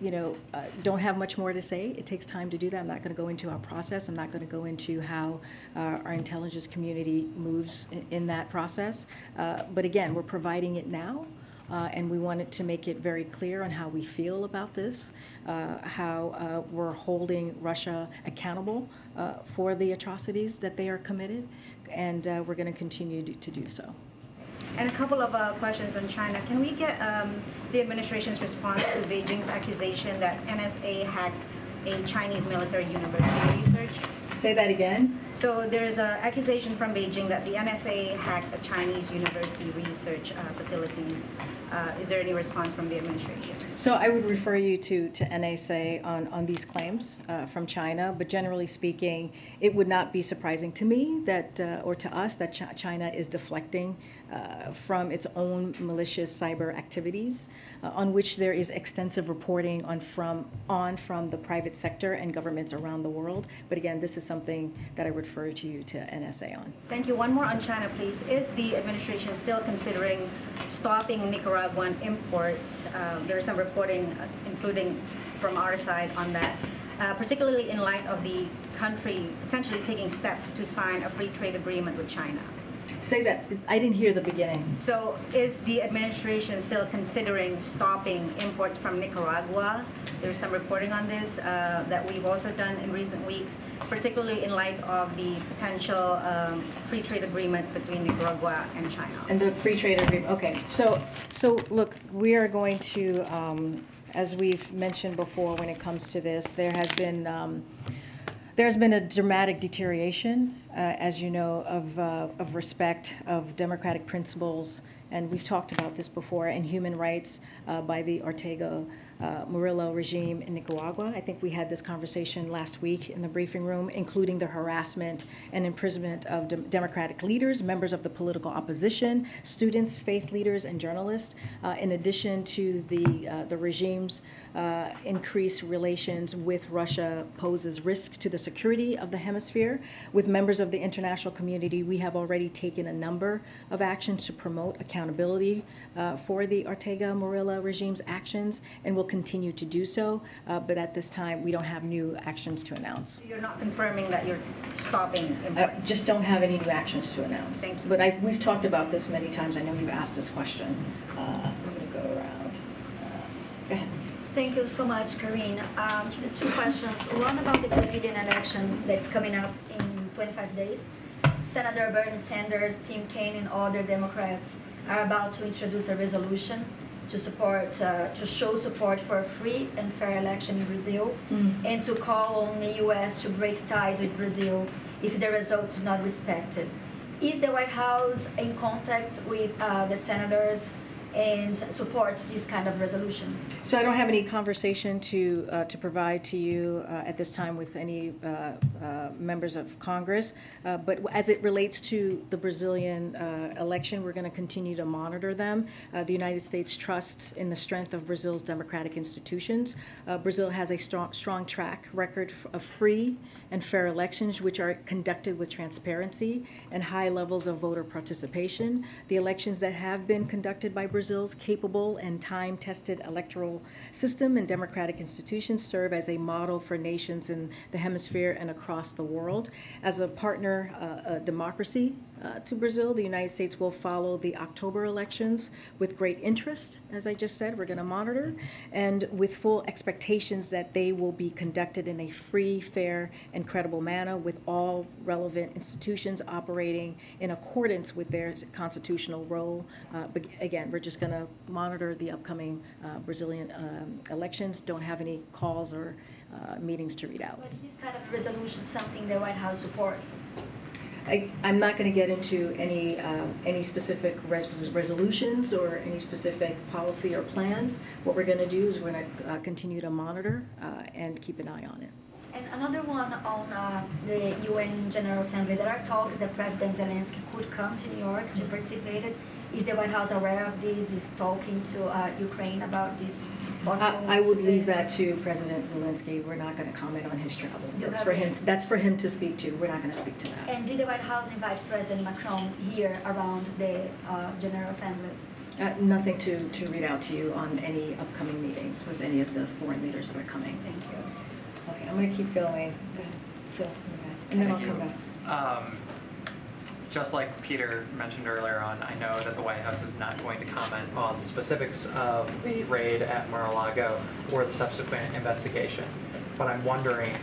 you know, don't have much more to say. It takes time to do that. I'm not going to go into our process. I'm not going to go into how our intelligence community moves in that process, but again, we're providing it now. And we wanted to make it very clear on how we feel about this, how we're holding Russia accountable for the atrocities that they are committed, and we're going to continue to do so. And a couple of questions on China. Can we get the administration's response to Beijing's accusation that NSA hacked a Chinese military university research? Say that again. So there's an accusation from Beijing that the NSA hacked a Chinese university research facilities. Is there any response from the administration? So I would refer you to NSA on these claims from China, but generally speaking, it would not be surprising to me that, or to us, that China is deflecting from its own malicious cyber activities, on which there is extensive reporting from the private sector and governments around the world. But again, this is something that I refer you to NSA on. Thank you. One more on China, please. Is the administration still considering stopping Nicaraguan imports? There's some reporting, including from our side, on that, particularly in light of the country potentially taking steps to sign a free trade agreement with China. Say that. I didn't hear the beginning. So is the administration still considering stopping imports from Nicaragua? There's some reporting on this that we've also done in recent weeks, particularly in light of the potential free trade agreement between Nicaragua and China. And the free trade agreement. Okay. So look, we are going to, as we've mentioned before, when it comes to this, there's been a dramatic deterioration, as you know, of respect of democratic principles and we've talked about this before, and human rights by the Ortega Murillo regime in Nicaragua. I think we had this conversation last week in the briefing room, including the harassment and imprisonment of democratic leaders, members of the political opposition, students, faith leaders, and journalists. In addition to the regime's increased relations with Russia poses risk to the security of the hemisphere. With members of the international community, we have already taken a number of actions to promote accountability for the Ortega Murillo regime's actions, and will continue to do so. But at this time, we don't have new actions to announce. So you're not confirming that you're stopping imports? Just don't have any new actions to announce. Thank you. But we've talked about this many times. I know you've asked this question. I'm going to go around. Go ahead. Thank you so much, Karine. Two questions. One about the Brazilian election that's coming up in 25 days. Senator Bernie Sanders, Tim Kaine, and other Democrats are about to introduce a resolution to support, to show support for a free and fair election in Brazil, and to call on the U.S. to break ties with Brazil if the result is not respected. Is the White House in contact with the senators and support this kind of resolution? So I don't have any conversation to provide to you at this time with any members of Congress, but as it relates to the Brazilian election, we're going to continue to monitor them. The United States trusts in the strength of Brazil's democratic institutions. Brazil has a strong track record of free and fair elections, which are conducted with transparency and high levels of voter participation. The elections that have been conducted by Brazil's capable and time-tested electoral system and democratic institutions serve as a model for nations in the hemisphere and across the world. As a partner democracy to Brazil, the United States will follow the October elections with great interest. As I just said, we're going to monitor, and with full expectations that they will be conducted in a free, fair, and credible manner, with all relevant institutions operating in accordance with their constitutional role. But again, we're just going to monitor the upcoming Brazilian elections. Don't have any calls or meetings to read out. But is this kind of resolution something the White House supports? I'm not going to get into any specific resolutions or any specific policy or plans. What we're going to do is we're going to continue to monitor and keep an eye on it. And another one on the UN General Assembly. There are talks that President Zelensky could come to New York to participate. Is the White House aware of this? Is talking to Ukraine about this possible? I would leave that to President Zelensky. We're not going to comment on his travel. That's for him to speak to. We're not going to speak to that. And did the White House invite President Macron here around the General Assembly? Nothing to read out to you on any upcoming meetings with any of the foreign leaders that are coming. Thank you. Okay, I'm going to keep going. Go ahead, Phil, and then I'll come back. Just like Peter mentioned earlier on, I know that the White House is not going to comment on the specifics of the raid at Mar-a-Lago or the subsequent investigation. But I'm wondering,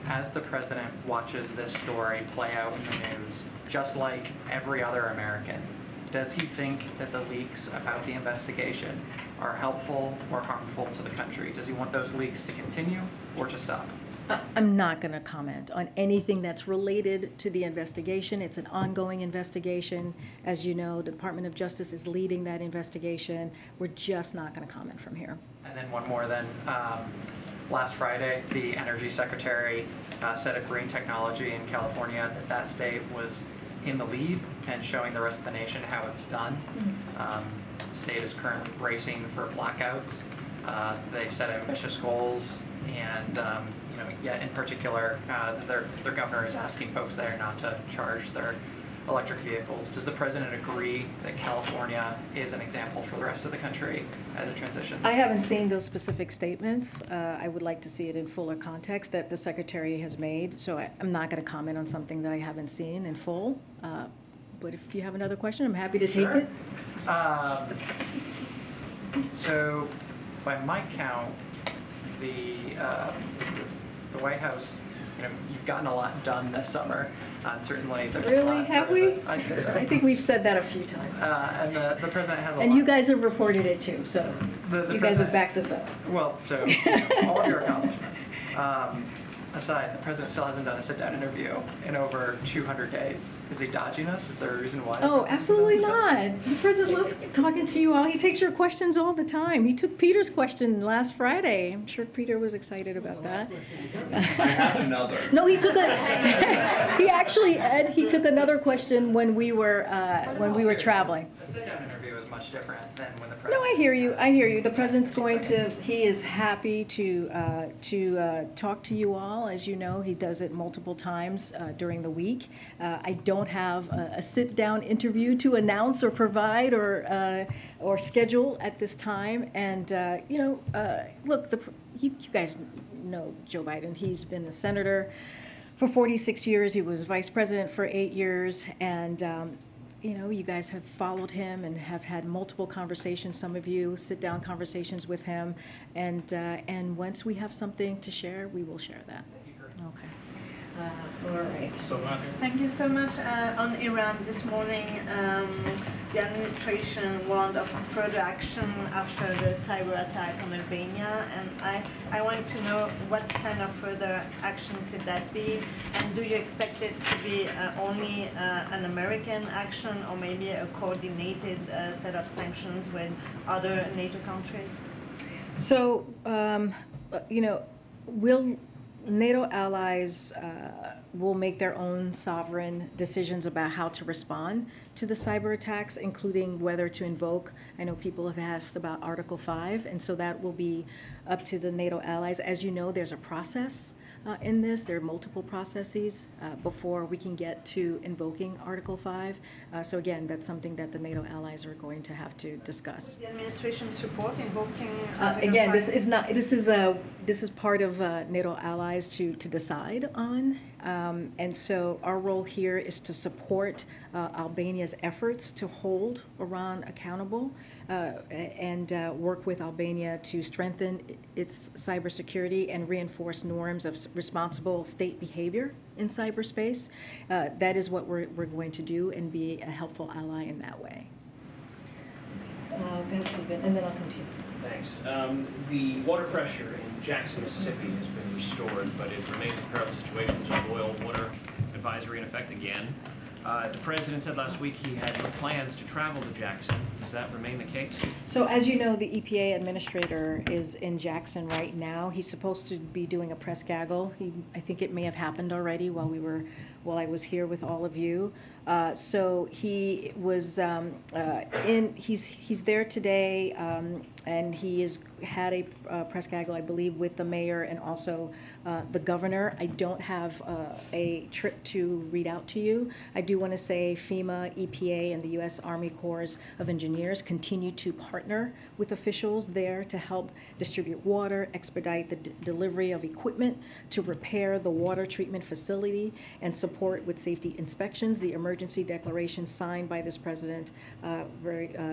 as the president watches this story play out in the news, just like every other American, does he think that the leaks about the investigation are helpful or harmful to the country? Does he want those leaks to continue or to stop? I'm not going to comment on anything that's related to the investigation. It's an ongoing investigation. As you know, the Department of Justice is leading that investigation. We're just not going to comment from here. And then one more then. Last Friday, the Energy Secretary said of green technology in California that state was in the lead and showing the rest of the nation how it's done. The state is currently bracing for blackouts. They've set ambitious goals, and yet in particular, their governor is asking folks there not to charge their electric vehicles. Does the president agree that California is an example for the rest of the country as it transitions? I haven't seen those specific statements. I would like to see it in fuller context that the secretary has made. So I'm not going to comment on something that I haven't seen in full. But if you have another question, I'm happy to take it. So, by my count, the White House, you've gotten a lot done this summer. Certainly, there's a lot. Have we? I think so. I think we've said that a few times. And the president has a lot. And you guys have reported it too, so you guys have backed us up. Well, so all of your accomplishments. aside, the president still hasn't done a sit-down interview in over 200 days. Is he dodging us? Is there a reason why? Oh, absolutely not. The president loves talking to you all. He takes your questions all the time. He took Peter's question last Friday. I'm sure Peter was excited about that. I have another. No, he took he actually, Ed, he took another question when we were traveling. A sit-down interview is much different than when the president... No, I hear you. I hear you. The president's going to, he is happy to talk to you all. As you know, he does it multiple times during the week. I don't have a sit-down interview to announce or provide or schedule at this time. And, look, you guys know Joe Biden. He's been a senator for 46 years. He was vice president for 8 years. And, you guys have followed him and have had multiple conversations, some of you sit-down conversations with him. And once we have something to share, we will share that. Okay. All right. Thank you so much. On Iran this morning, the administration warned of further action after the cyber attack on Albania, and I wanted to know what kind of further action could that be, and do you expect it to be only an American action or maybe a coordinated set of sanctions with other NATO countries? So, will NATO allies will make their own sovereign decisions about how to respond to the cyber attacks, including whether to invoke. I know people have asked about Article 5, and so that will be up to the NATO allies. As you know, there's a process in this. There are multiple processes before we can get to invoking Article 5. So again, that's something that the NATO allies are going to have to discuss. The administration support invoking again, this is not. This is part of NATO allies to decide on. And so our role here is to support Albania's efforts to hold Iran accountable and work with Albania to strengthen its cybersecurity and reinforce norms of responsible state behavior in cyberspace. That is what we're going to do and be a helpful ally in that way. Thanks, Stephen, and then I'll come to you. Thanks. The water pressure in Jackson, Mississippi has been restored, but it remains a perilous situation. There's a boil water advisory in effect again. The president said last week he had no plans to travel to Jackson. Does that remain the case? So as you know, the EPA administrator is in Jackson right now. He's supposed to be doing a press gaggle. I think it may have happened already while I was here with all of you. So he was he's there today, and he has had a press gaggle, I believe, with the mayor and also the governor. I don't have a trip to read out to you. I do want to say FEMA, EPA, and the U.S. Army Corps of Engineers continue to partner with officials there to help distribute water, expedite the delivery of equipment to repair the water treatment facility, and support with safety inspections. The emergency declaration signed by this president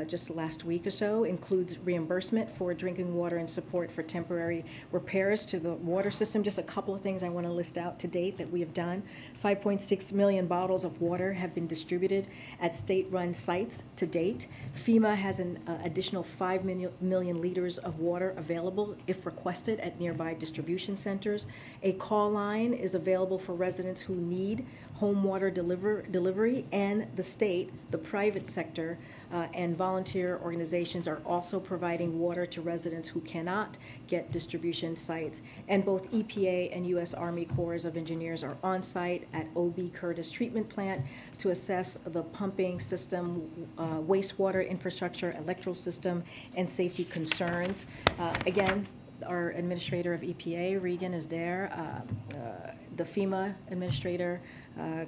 just last week or so includes reimbursement for drinking water and support for temporary repairs to the water system. Just a couple of things I want to list out to date that we have done. 5.6 million bottles of water have been distributed at state-run sites to date. FEMA has an additional 5 million liters of water available if requested at nearby distribution centers. A call line is available for residents who need home water delivery, and the state, the private sector, and volunteer organizations are also providing water to residents who cannot get distribution sites. And both EPA and U.S. Army Corps of Engineers are on site at O.B. Curtis Treatment Plant to assess the pumping system, wastewater infrastructure, electrical system, and safety concerns. Again, our administrator of EPA, Regan, is there. The FEMA administrator,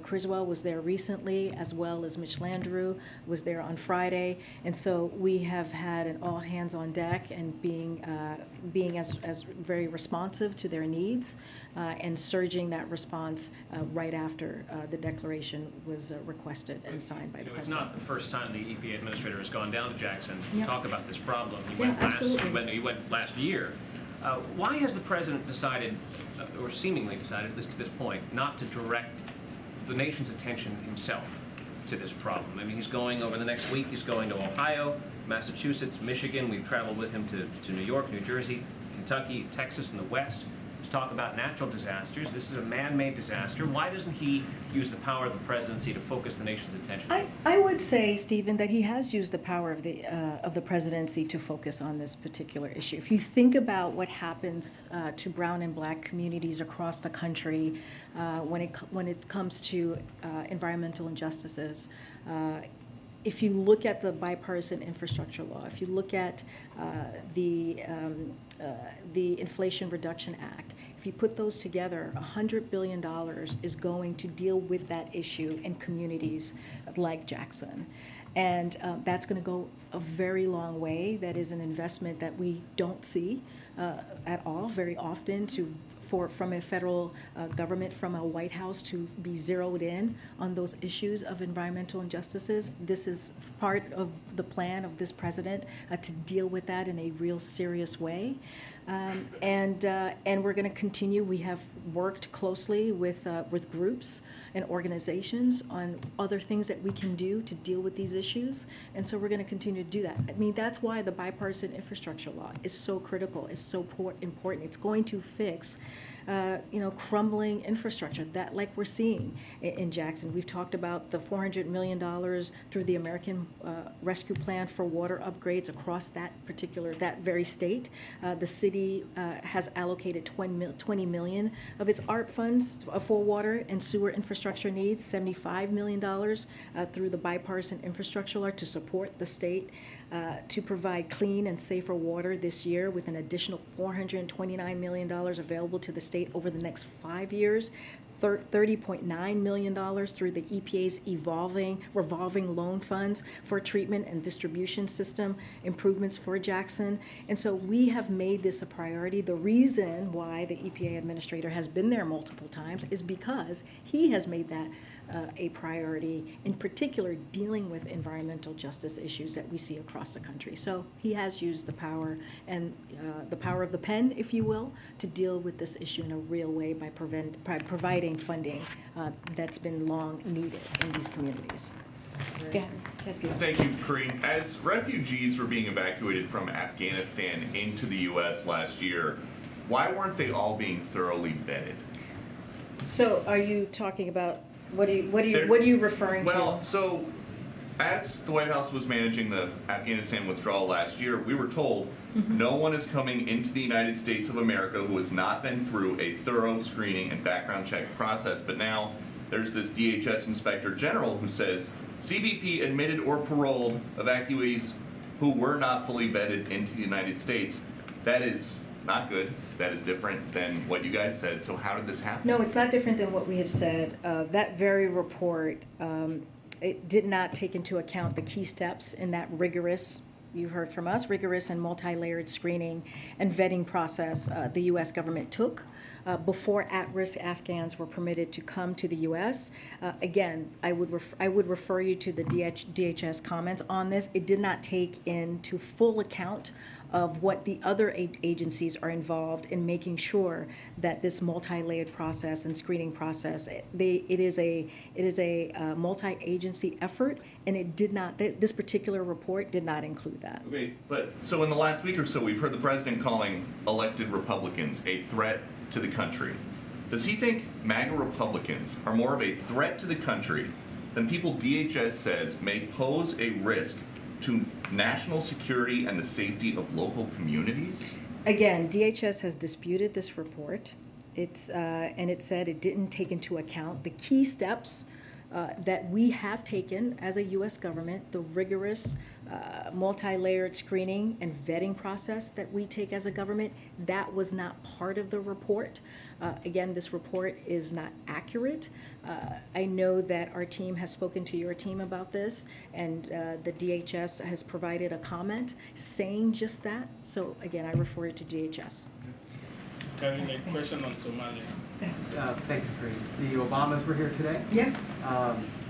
Criswell, was there recently, as well as Mitch Landrieu was there on Friday. And so we have had an all hands on deck and being as very responsive to their needs and surging that response right after the declaration was requested and signed by the president. It's not the first time the EPA administrator has gone down to Jackson to talk about this problem. He went last year. Why has the president decided, or seemingly decided, at least to this point, not to direct the nation's attention himself to this problem? I mean, he's going over the next week, he's going to Ohio, Massachusetts, Michigan. We've traveled with him to New York, New Jersey, Kentucky, Texas, and the West. to talk about natural disasters. This is a man-made disaster. Why doesn't he use the power of the presidency to focus the nation's attention? I would say, Stephen, that he has used the power of the presidency to focus on this particular issue. If you think about what happens to brown and black communities across the country when it comes to environmental injustices, if you look at the bipartisan infrastructure law, if you look at the Inflation Reduction Act, if you put those together, $100 billion is going to deal with that issue in communities like Jackson. And that's going to go a very long way. That is an investment that we don't see at all very often from a federal government, from a White House, to be zeroed in on those issues of environmental injustices. This is part of the plan of this president to deal with that in a real serious way. And we're going to continue. We have worked closely with groups and organizations on other things that we can do to deal with these issues. And so we're going to continue to do that. I mean, that's why the bipartisan infrastructure law is so critical, is so important. It's going to fix crumbling infrastructure that, like we're seeing in Jackson. We've talked about the $400 million through the American Rescue Plan for water upgrades across that very state. The city has allocated $20 million of its ARP funds for water and sewer infrastructure needs, $75 million through the bipartisan infrastructure law to support the state to provide clean and safer water this year, with an additional $429 million available to the state over the next 5 years. $30.9 million through the EPA's revolving loan funds for treatment and distribution system improvements for Jackson. And so we have made this a priority. The reason why the EPA administrator has been there multiple times is because he has made that a priority, in particular dealing with environmental justice issues that we see across the country. So he has used the power and the power of the pen, if you will, to deal with this issue in a real way by providing funding that's been long needed in these communities. Yeah. Thank you, Karine. As refugees were being evacuated from Afghanistan into the U.S. last year, why weren't they all being thoroughly vetted? So are you talking about, what are you referring to? Well, so as the White House was managing the Afghanistan withdrawal last year, we were told no one is coming into the United States of America who has not been through a thorough screening and background check process. But now there's this DHS Inspector General who says CBP admitted or paroled evacuees who were not fully vetted into the United States. That is not good. That is different than what you guys said. So how did this happen? No, it's not different than what we have said. That very report, it did not take into account the key steps in that rigorous, you heard from us, rigorous and multi-layered screening and vetting process the U.S. government took before at-risk Afghans were permitted to come to the U.S. Again, I would refer you to the DHS comments on this. It did not take into full account of what the other agencies are involved in making sure that this multi-layered process and screening process, it is a multi-agency effort, and it did not, this particular report did not include that. Okay, but so in the last week or so, we've heard the president calling elected Republicans a threat to the country. Does he think MAGA Republicans are more of a threat to the country than people DHS says may pose a risk to national security and the safety of local communities? Again, DHS has disputed this report. And it said it didn't take into account the key steps that we have taken as a U.S. government, the rigorous multi-layered screening and vetting process that we take as a government. That was not part of the report. Again, this report is not accurate. I know that our team has spoken to your team about this, and the DHS has provided a comment saying just that. So again, I refer it to DHS. Karine, a question on Somalia. Thanks, Karine. The Obamas were here today. Yes.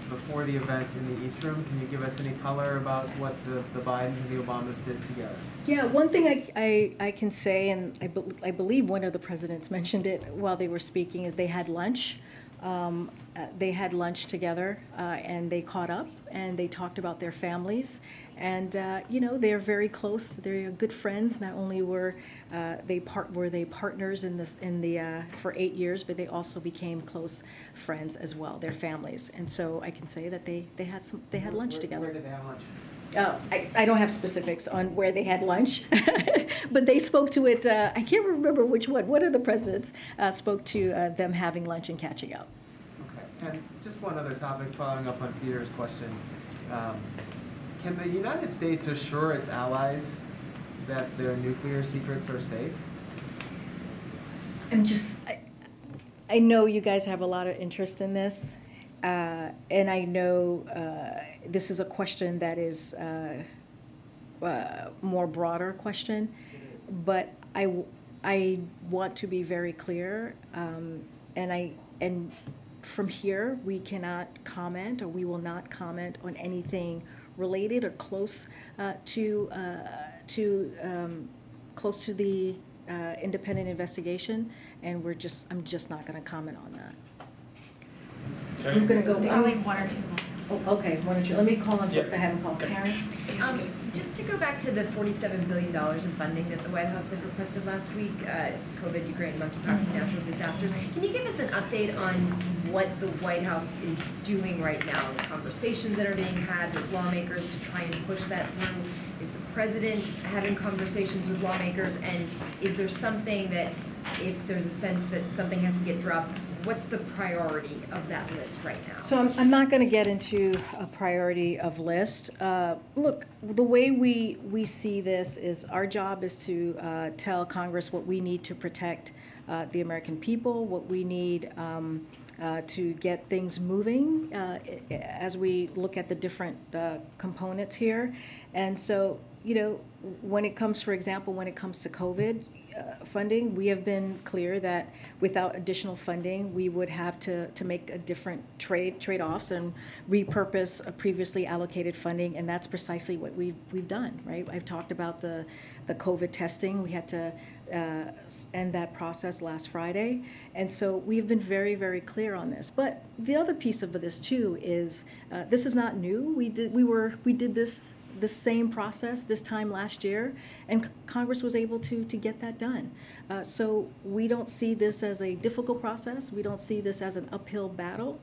Before the event in the East Room, can you give us any color about what the Bidens and the Obamas did together? Yeah, one thing I can say, and I believe one of the presidents mentioned it while they were speaking, is they had lunch They had lunch together and they caught up and they talked about their families. And you know, they're very close. They're good friends. Not only were they partners for 8 years, but they also became close friends as well. Their families, and so I can say that they had lunch together. Where did they have lunch? I don't have specifics on where they had lunch, but they spoke to it. I can't remember which one. One of the presidents spoke to them having lunch and catching up. Okay, and just one other topic following up on Peter's question. Can the United States assure its allies that their nuclear secrets are safe? I know you guys have a lot of interest in this, and I know this is a question that is more broader question, but I want to be very clear, and from here we cannot comment, or we will not comment on anything related or close to the independent investigation, and I'm just not going to comment on that. I'm going to go. Only one or two more. Oh, okay, one or two. Let me call on folks I haven't called. Karen? Just to go back to the $47 billion in funding that the White House had requested last week, COVID, Ukraine, monkeypox, and natural disasters. Can you give us an update on what the White House is doing right now, the conversations that are being had with lawmakers to try and push that through? Is the president having conversations with lawmakers? And is there something that, if there's a sense that something has to get dropped, what's the priority of that list right now? So I'm not going to get into a priority of list. Look, the way we see this is our job is to tell Congress what we need to protect the American people, what we need to get things moving as we look at the different components here. And so, you know, when it comes, for example, when it comes to COVID, funding, we have been clear that without additional funding, we would have to make a different trade-offs and repurpose a previously allocated funding, and that's precisely what we've done, right? I've talked about the COVID testing. We had to end that process last Friday, and so we've been very, very clear on this. But the other piece of this too is this is not new. We did this same process this time last year, and Congress was able to get that done. So we don't see this as a difficult process. We don't see this as an uphill battle.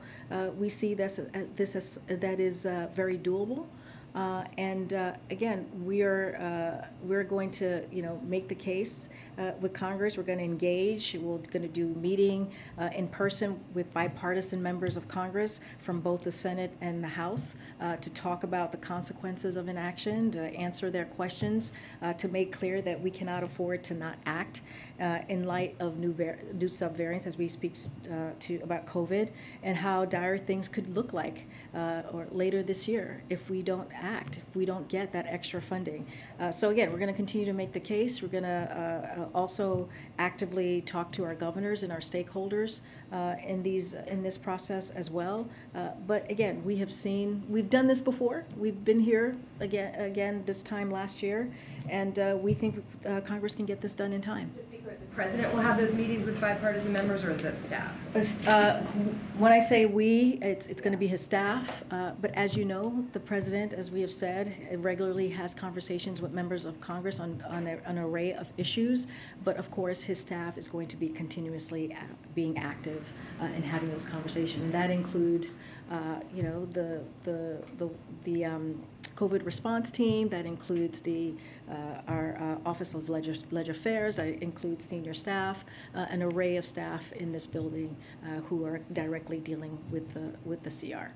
We see this as that is very doable. And again, we're going to make the case with Congress. We're going to engage. We're going to do meeting in person with bipartisan members of Congress from both the Senate and the House to talk about the consequences of inaction, to answer their questions, to make clear that we cannot afford to not act in light of new subvariants as we speak about COVID, and how dire things could look like or later this year if we don't act, if we don't get that extra funding. So again, we're going to continue to make the case. We're going to also actively talk to our governors and our stakeholders in this process as well. But again, we've done this before. We've been here again this time last year, and we think Congress can get this done in time. Just be clear, the president will have those meetings with bipartisan members, or is that staff? When I say we, it's going to be his staff. But as you know, the president, as we have said, regularly has conversations with members of Congress on an array of issues. But of course, his staff is going to be continuously being active in having those conversations, and that includes, the COVID response team. That includes our Office of Legislative Affairs. That includes senior staff, an array of staff in this building who are directly dealing with the CR.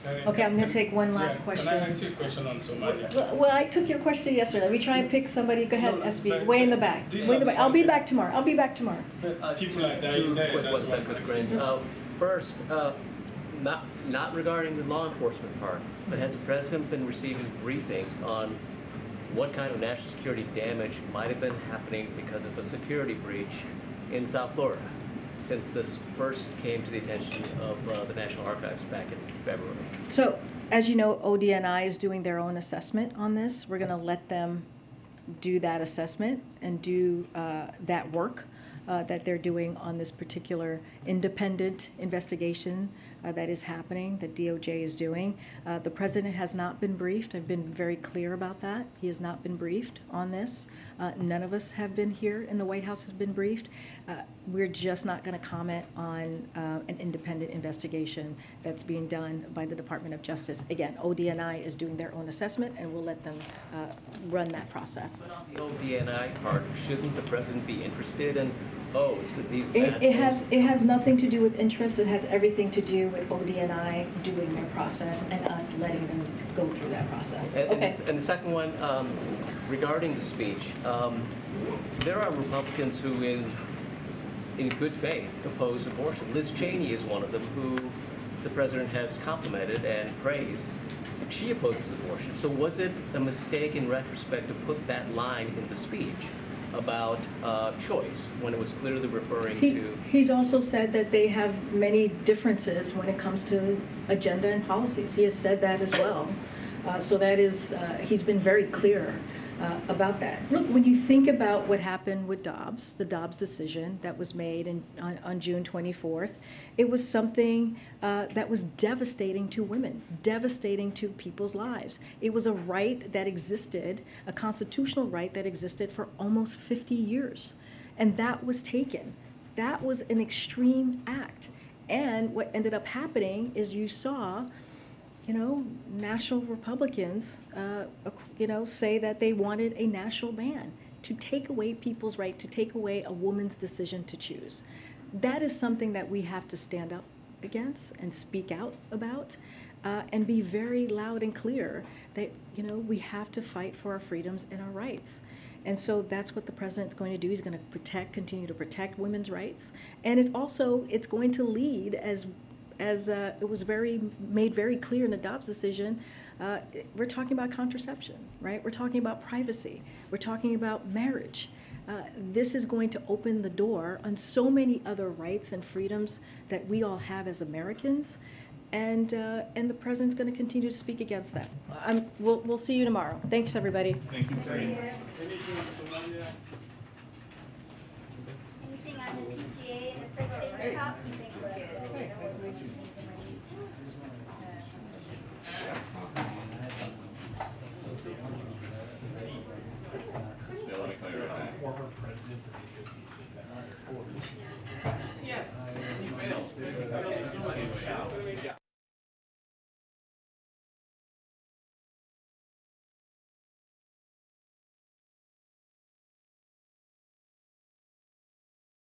Okay, I'm going to take one last question. Can I ask you a question on Somalia? Well, I took your question yesterday. Let me try and pick somebody. Go ahead, SB. Way in the back. I'll be back tomorrow. People are dying there. Two quick ones, Karine. First, not regarding the law enforcement part, but has the president been receiving briefings on what kind of national security damage might have been happening because of a security breach in South Florida since this first came to the attention of the National Archives back in February? So, as you know, ODNI is doing their own assessment on this. We're going to let them do that assessment and do that work. that they're doing on this particular independent investigation that is happening, that DOJ is doing. The president has not been briefed. I've been very clear about that. He has not been briefed on this. None of us have been here in the White House has been briefed. We're just not going to comment on an independent investigation that's being done by the Department of Justice. Again, ODNI is doing their own assessment, and we'll let them run that process. But on the ODNI part, shouldn't the president be interested in, so these it has nothing to do with interest. It has everything to do with ODNI doing their process and us letting them go through that process. And the second one, regarding the speech, there are Republicans who, in good faith, oppose abortion. Liz Cheney is one of them, who the president has complimented and praised. She opposes abortion. So was it a mistake in retrospect to put that line in the speech about choice when it was clearly referring to... He's also said that they have many differences when it comes to agenda and policies. He has said that as well. So that is, he's been very clear about that. Look, when you think about what happened with Dobbs, the Dobbs decision that was made on June 24th, it was something that was devastating to women, devastating to people's lives. It was a right that existed, a constitutional right that existed for almost 50 years. And that was taken. That was an extreme act. And what ended up happening is you saw national Republicans, say that they wanted a national ban to take away people's right, to take away a woman's decision to choose. That is something that we have to stand up against and speak out about, and be very loud and clear that, we have to fight for our freedoms and our rights. And so that's what the president's going to do. He's going to continue to protect women's rights. And it's going to lead, as it was made very clear in the Dobbs decision, we're talking about contraception, right? We're talking about privacy. We're talking about marriage. This is going to open the door on so many other rights and freedoms that we all have as Americans, and the president's going to continue to speak against that. We'll see you tomorrow. Thanks, everybody. Thank you, Karine. Anything on the CTA and the President's Cup? Hey, nice to meet you.